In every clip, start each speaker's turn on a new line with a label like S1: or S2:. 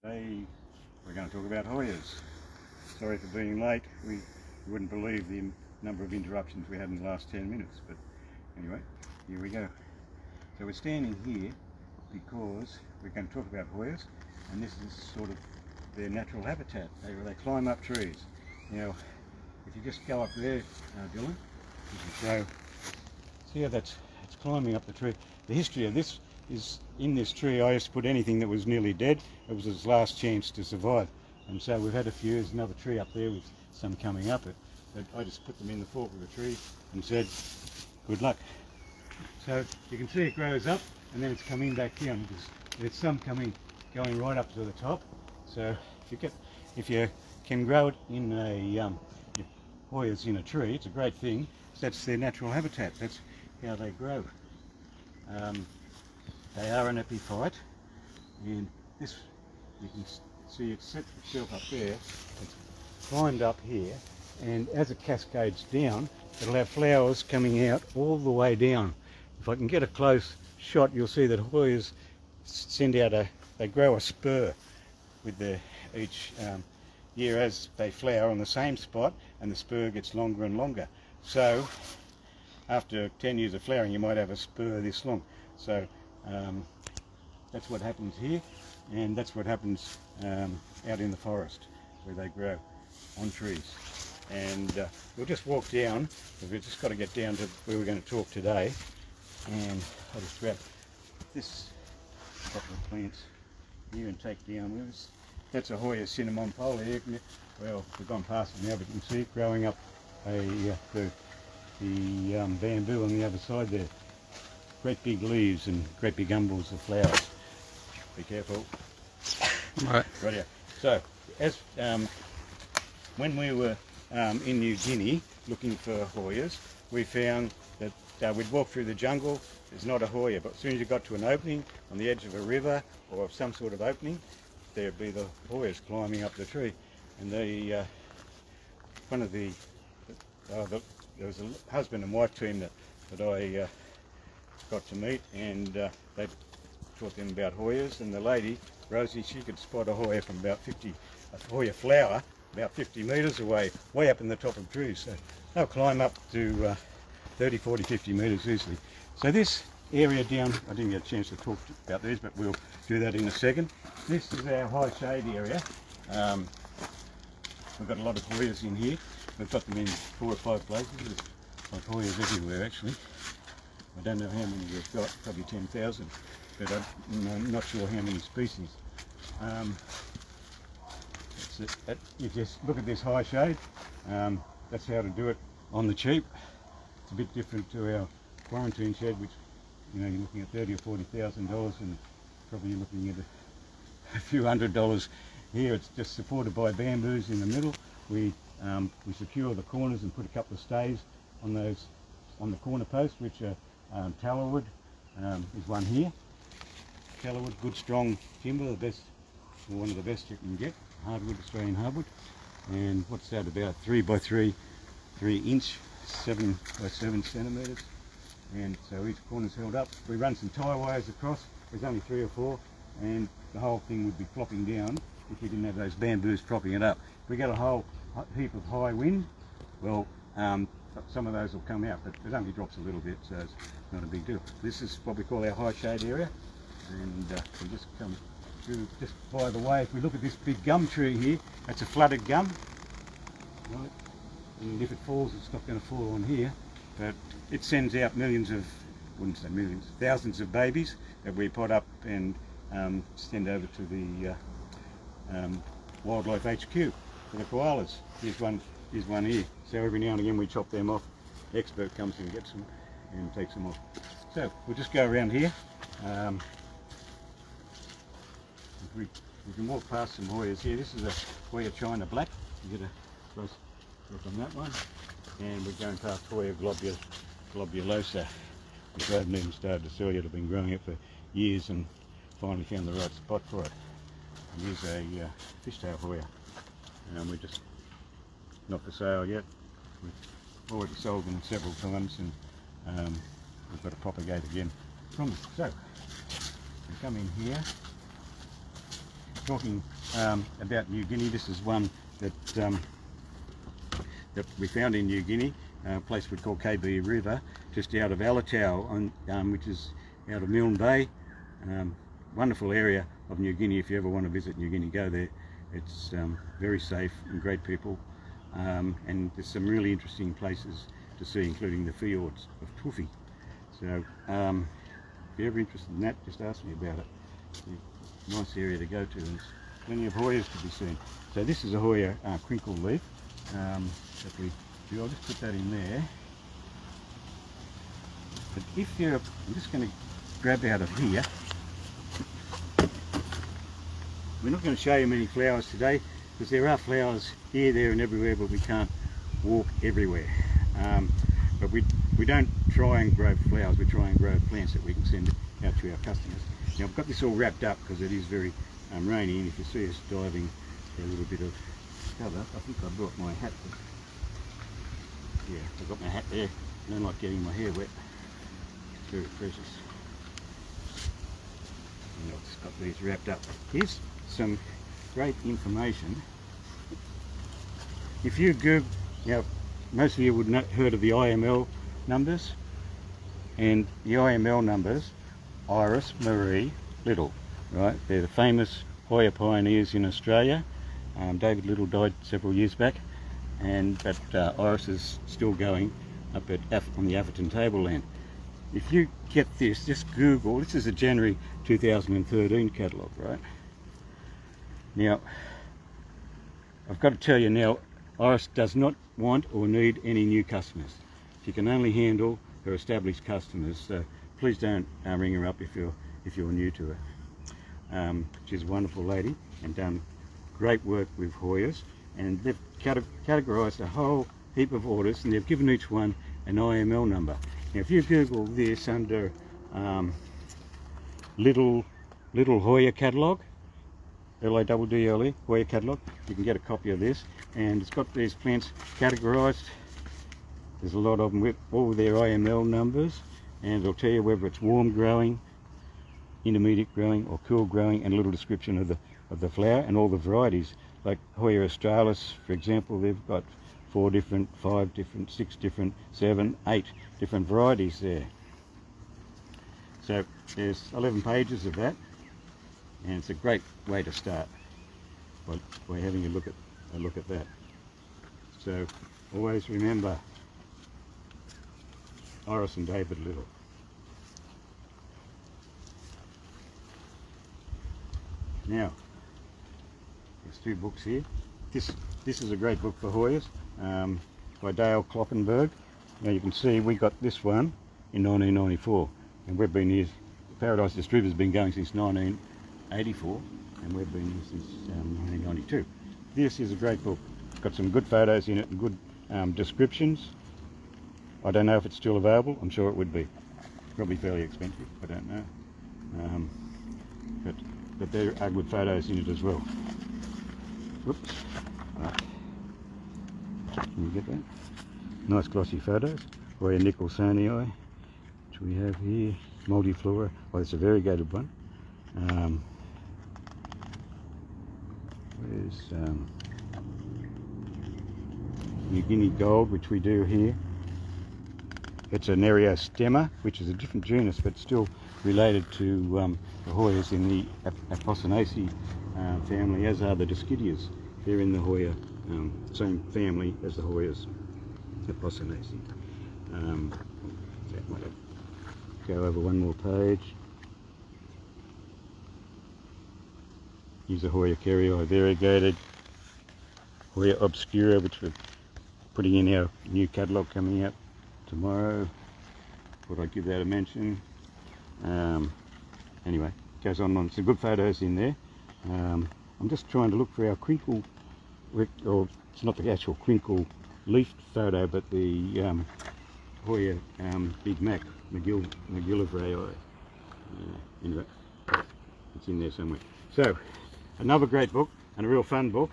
S1: Today we're going to talk about Hoyas. Sorry for being late. You wouldn't believe the number of interruptions we had in the last 10 minutes, but anyway, here we go. So we're standing here because we're going to talk about Hoyas, and this is sort of their natural habitat. They climb up trees. Now, if you just go up there, Dylan, you can show, see how it's climbing up the tree. The history of this is, in this tree I used to put anything that was nearly dead. It was its last chance to survive, and so we've had a few. There's another tree up there with some coming up it, but I just put them in the fork of the tree and said good luck. So you can see it grows up and then it's coming back down because there's some going right up to the top. So if you can grow it in a Hoyas in a tree, it's a great thing. That's their natural habitat. That's how they grow. They are an epiphyte, and this, you can see it set itself up there. It's climbed up here, and as it cascades down, it'll have flowers coming out all the way down. If I can get a close shot, you'll see that Hoyas send out they grow a spur with each year as they flower on the same spot, and the spur gets longer and longer. So after 10 years of flowering, you might have a spur this long. So that's what happens here, and that's what happens out in the forest where they grow on trees. And we'll just walk down, because we've just got to get down to where we're going to talk today. And I'll just grab this couple of plants here and take down with us. That's a Hoya cinnamompolia. Well, we've gone past it now, but you can see it growing up the bamboo on the other side there. Great big leaves and great big umbels of flowers. Be careful.
S2: Right.
S1: Right here. So, as when we were in New Guinea looking for Hoyas, we found that we'd walk through the jungle. There's not a Hoya, but as soon as you got to an opening on the edge of a river or some sort of opening, there'd be the Hoyas climbing up the tree. And there was a husband and wife team that I got to meet, and they taught them about Hoyas. And the lady, Rosie, she could spot a Hoya from about a Hoya flower about 50 metres away, way up in the top of trees. So they'll climb up to 30, 40, 50 metres easily. So this area down, I didn't get a chance to talk about these, but we'll do that in a second. This is our high shade area. We've got a lot of Hoyas in here. We've got them in 4 or 5 places. There's like Hoyas everywhere actually. I don't know how many we've got, probably 10,000, but I'm not sure how many species. You just look at this high shade. That's how to do it on the cheap. It's a bit different to our quarantine shed, which you're looking at $30,000 or $40,000, and probably you're looking at a few $100s. Here it's just supported by bamboos in the middle. We secure the corners and put a couple of stays on the corner posts, which are tallowood. There's one here. Tallowood, good strong timber, one of the best you can get. Hardwood, Australian hardwood. And what's that, about 3 by 3 inch, 7 by 7 centimetres. And so each corner's held up. We run some tie wires across. There's only 3 or 4, and the whole thing would be flopping down if we didn't have those bamboos propping it up. If we get a whole heap of high wind, well, some of those will come out, but it only drops a little bit, so it's not a big deal. This is what we call our high shade area, and we'll just come through. Just by the way, if we look at this big gum tree here, that's a flooded gum, right? And if it falls, it's not going to fall on here, but it sends out wouldn't say millions, thousands of babies that we pot up and send over to the Wildlife HQ for the koalas. Here's one here. So every now and again we chop them off. The expert comes in and gets them and takes them off. So we'll just go around here. We can walk past some Hoyas here. This is a Hoya China Black. You get a close look on that one. And we're going past Hoya globulosa, which I haven't even started to sell yet. I've been growing it for years and finally found the right spot for it. And here's a fishtail Hoya. And we're just not for sale yet. We've already sold them several times, and we've got to propagate again from them. So we come in here. talking about New Guinea. This is one that that we found in New Guinea, a place we call KB River, just out of Alatau, which is out of Milne Bay. Wonderful area of New Guinea. If you ever want to visit New Guinea, go there. It's very safe and great people, and there's some really interesting places to see, including the fjords of Tufi. So if you're ever interested in that, just ask me about it. It's a nice area to go to, and there's plenty of Hoyas to be seen. So this is a Hoya crinkle leaf that we do. I'll just put that in there. But if you're, I'm just going to grab out of here. We're not going to show you many flowers today because there are flowers here, there and everywhere, but we can't walk everywhere. But we don't try and grow flowers, we try and grow plants that we can send out to our customers. Now I've got this all wrapped up because it is very rainy, and if you see us diving a little bit of cover, I think I brought my hat. Yeah, I've got my hat there. I don't like getting my hair wet. It's very precious. And I've just got these wrapped up. Here's some great information. If you Google, now most of you would not heard of the IML numbers, and the IML numbers, Iris Marie Little, right? They're the famous Hoya pioneers in Australia. David Little died several years back, but Iris is still going up on the Atherton tableland. If you get this, just Google, this is a January 2013 catalogue, right? Now, I've got to tell you now, Iris does not want or need any new customers. She can only handle her established customers, so please don't ring her up if you're new to her. She's a wonderful lady and done great work with Hoyas, and they've categorised a whole heap of orders, and they've given each one an IML number. Now if you Google this under Little Hoya catalogue, LIDDLE, Hoya catalogue, you can get a copy of this, and it's got these plants categorised. There's a lot of them with all their IML numbers, and it'll tell you whether it's warm growing, intermediate growing or cool growing, and a little description of the flower and all the varieties. Like Hoya australis, for example, they've got 4 different, 5 different, 6 different, 7, 8 different varieties there. So there's 11 pages of that, and it's a great way to start by having a look at that. So always remember Iris and David Little. Now, there's 2 books here. This is a great book for Hoyas by Dale Kloppenberg. Now you can see we got this one in 1994, and we've been here. Paradise Distributor's been going since 1984, and we've been here since 1992. This is a great book. It's got some good photos in it and good descriptions. I don't know if it's still available. I'm sure it would be. Probably fairly expensive. I don't know. But there are good photos in it as well. Whoops. Right. Can you get that? Nice glossy photos. Hoya Nicholsonii, which we have here. Multiflora. Well, it's a variegated one. There's New Guinea Gold, which we do here. It's an Eriostemma, which is a different genus, but still related to the Hoyas in the Apocynaceae family, as are the Discidias. They're in the Hoya, same family as the Hoyas, Apocynaceae. That might go over one more page. Here's a Hoya Kerrii variegated, Hoya Obscura, which we're putting in our new catalogue coming out tomorrow. Thought I'd give that a mention. Anyway, goes on. Some good photos in there. I'm just trying to look for our crinkle, or it's not the actual crinkle leaf photo, but the Hoya Big Mac McGillivray. Anyway, it's in there somewhere. So, another great book and a real fun book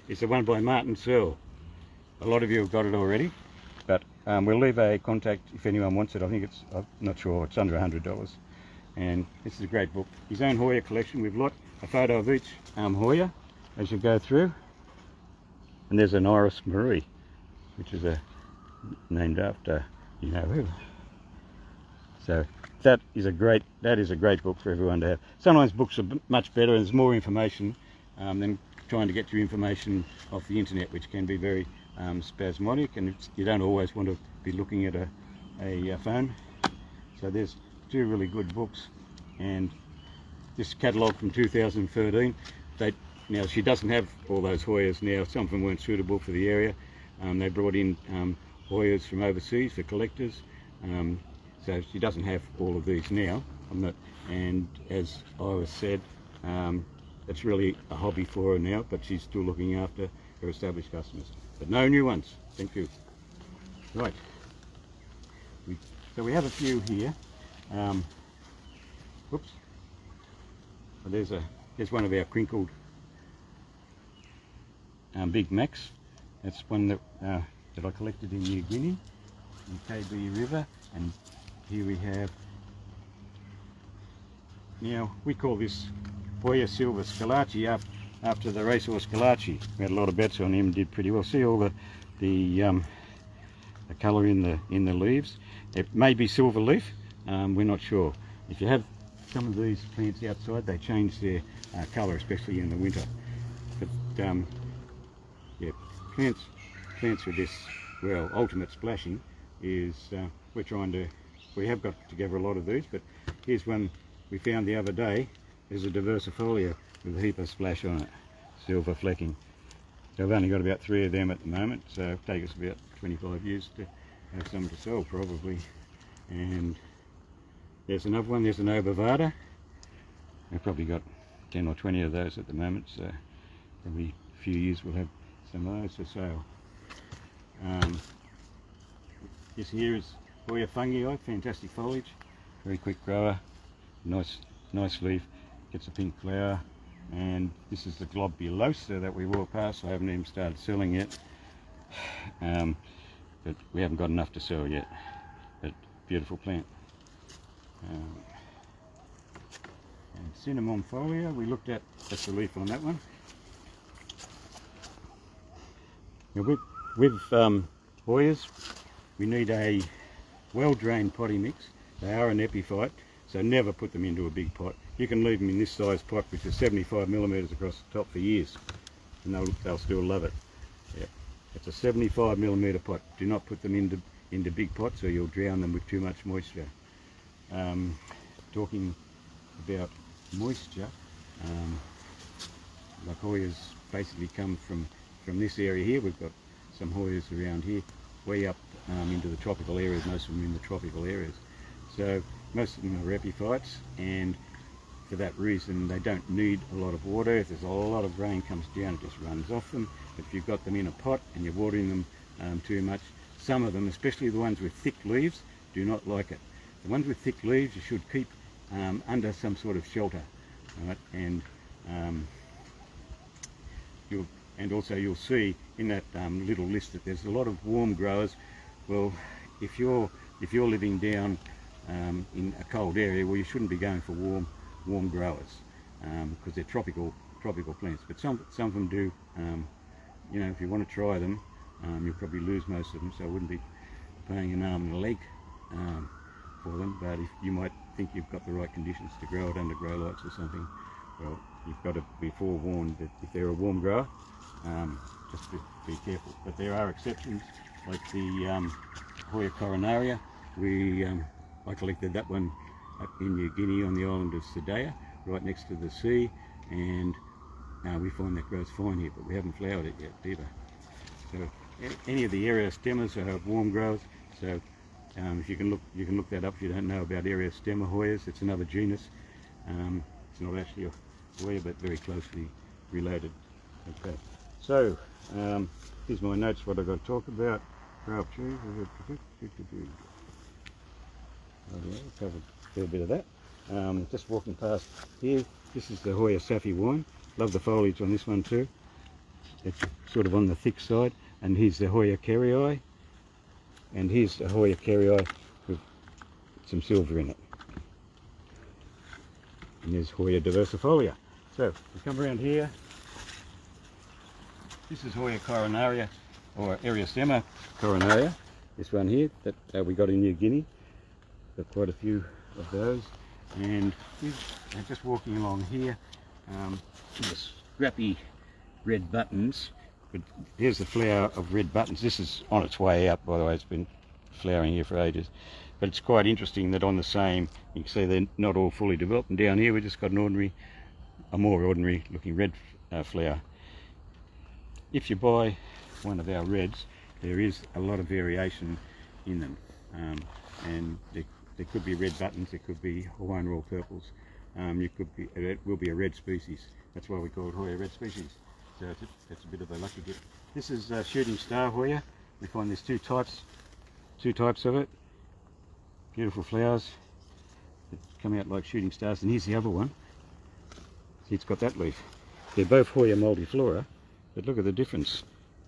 S1: is the one by Martin Searle. A lot of you have got it already, but we'll leave a contact if anyone wants it. I think it's, I'm not sure, it's under $100. And this is a great book. His own Hoya collection with a photo of each Hoya as you go through. And there's an Iris Marie, which is named after you know who. So that is a great book for everyone to have. Sometimes books are much better and there's more information than trying to get your information off the internet, which can be very spasmodic, and you don't always want to be looking at a phone. So there's two really good books, and this catalogue from 2013. Now she doesn't have all those Hoyas now. Some of them weren't suitable for the area. They brought in Hoyas from overseas for collectors. So she doesn't have all of these now. And as Iris said, it's really a hobby for her now, but she's still looking after her established customers. But no new ones. Thank you. Right. So we have a few here. Whoops. Well, there's one of our crinkled Big Macs. That's one that I collected in New Guinea, in KB River. And here we have, now we call this Hoya Silver Scalaci after the racehorse Scalaci. We had a lot of bets on him, did pretty well. See all the colour in the leaves. It may be silver leaf, we're not sure. If you have some of these plants outside, they change their colour, especially in the winter. But yeah, plants with this, well, ultimate splashing is, we have got together a lot of these, but here's one we found the other day. There's a diversifolia with a heap of splash on it, silver flecking. So I've only got about 3 of them at the moment, so it'll take us about 25 years to have some to sell probably. And there's another one, there's an Obovada. We've probably got 10 or 20 of those at the moment, so probably a few years we'll have some of those for sale. This here is Hoya fungii, fantastic foliage, very quick grower, nice leaf, gets a pink flower. And this is the Globulosa that we walked past. I haven't even started selling yet, but we haven't got enough to sell yet. But beautiful plant. And cinnamon folia, we looked at, that's the leaf on that one. Now with Hoyas, we need a well-drained potting mix. They are an epiphyte, so never put them into a big pot. You can leave them in this size pot, which is 75mm across the top, for years, and they'll still love it. Yeah. It's a 75mm pot. Do not put them into big pots, or you'll drown them with too much moisture. Talking about moisture, like Hoyas basically come from this area here. We've got some Hoyas around here, way up into the tropical areas, most of them in the tropical areas. So most of them are epiphytes, and for that reason they don't need a lot of water. If there's a lot of rain comes down, it just runs off them. But if you've got them in a pot and you're watering them too much, some of them, especially the ones with thick leaves, do not like it. The ones with thick leaves you should keep under some sort of shelter, right? And you'll see in that little list that there's a lot of warm growers. Well, if you're living down in a cold area, well, you shouldn't be going for warm growers, because they're tropical plants. But some of them do. You know, if you want to try them, you'll probably lose most of them, so I wouldn't be paying an arm and a leg for them. But if you might think you've got the right conditions to grow it under grow lights or something, well, you've got to be forewarned that if they're a warm grower, just be careful. But there are exceptions, like the Hoya coronaria. I collected that one up in New Guinea on the island of Sedaya, right next to the sea, and we find that grows fine here, but we haven't flowered it yet either. So any of the Eriostemmas are warm growers. So if you can look that up if you don't know about Eriostemma Hoyas. It's another genus. It's not actually a Hoya, but very closely related. Okay. So here's my notes, what I've got to talk about. Grow up trees. Covered a fair bit of that. Just walking past here, this is the Hoya Safi wine. Love the foliage on this one too. It's sort of on the thick side. And here's the Hoya Kerrii. And here's the Hoya Kerrii with some silver in it. And there's Hoya diversifolia. So we come around here. This is Hoya coronaria, or Eriostemma coronaria. This one here that we got in New Guinea. Got quite a few of those. And we're just walking along here. The scrappy red buttons. But here's the flower of red buttons. This is on its way out, by the way. It's been flowering here for ages. But it's quite interesting that on the same, you can see they're not all fully developed. And down here we just got a more ordinary looking red flower. If you buy one of our reds, there is a lot of variation in them, and there could be red buttons, there could be Hawaiian royal purples, it will be a red species. That's why we call it Hoya red species. So it's a bit of a lucky dip. This is shooting star Hoya. We find there's two types of it. Beautiful flowers that come out like shooting stars. And here's the other one. See, it's got that leaf. They're both Hoya multiflora, but look at the difference.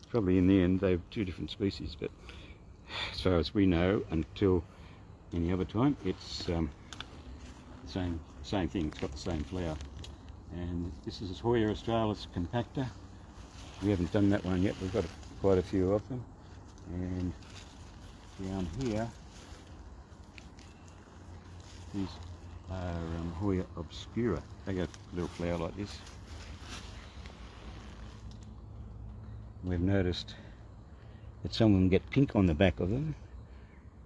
S1: Probably in the end they're two different species, but as far as we know, until any other time, it's same thing. It's got the same flower. And this is Hoya australis compacta. We haven't done that one yet. We've got quite a few of them. And down here, these are Hoya obscura. They got a little flower like this. We've noticed that some of them get pink on the back of them,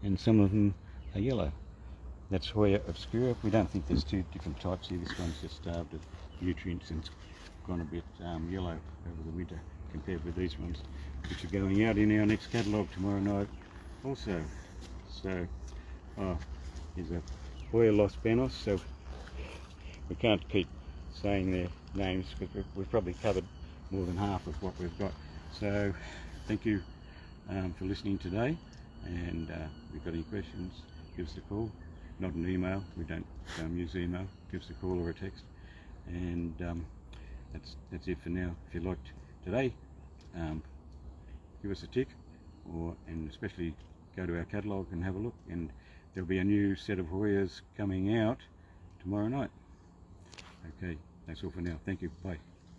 S1: and some of them are yellow. That's Hoya obscura. We don't think there's two different types here. This one's just starved of nutrients and it's gone a bit yellow over the winter compared with these ones, which are going out in our next catalogue tomorrow night also. So, here's a Hoya Los Banos. So we can't keep saying their names because we've probably covered more than half of what we've got. So thank you for listening today, and if you've got any questions, give us a call. Not an email, we don't use email. Give us a call or a text, and that's it for now. If you liked today, give us a tick, and especially go to our catalogue and have a look, and there'll be a new set of Hoyas coming out tomorrow night. Okay, that's all for now. Thank you. Bye.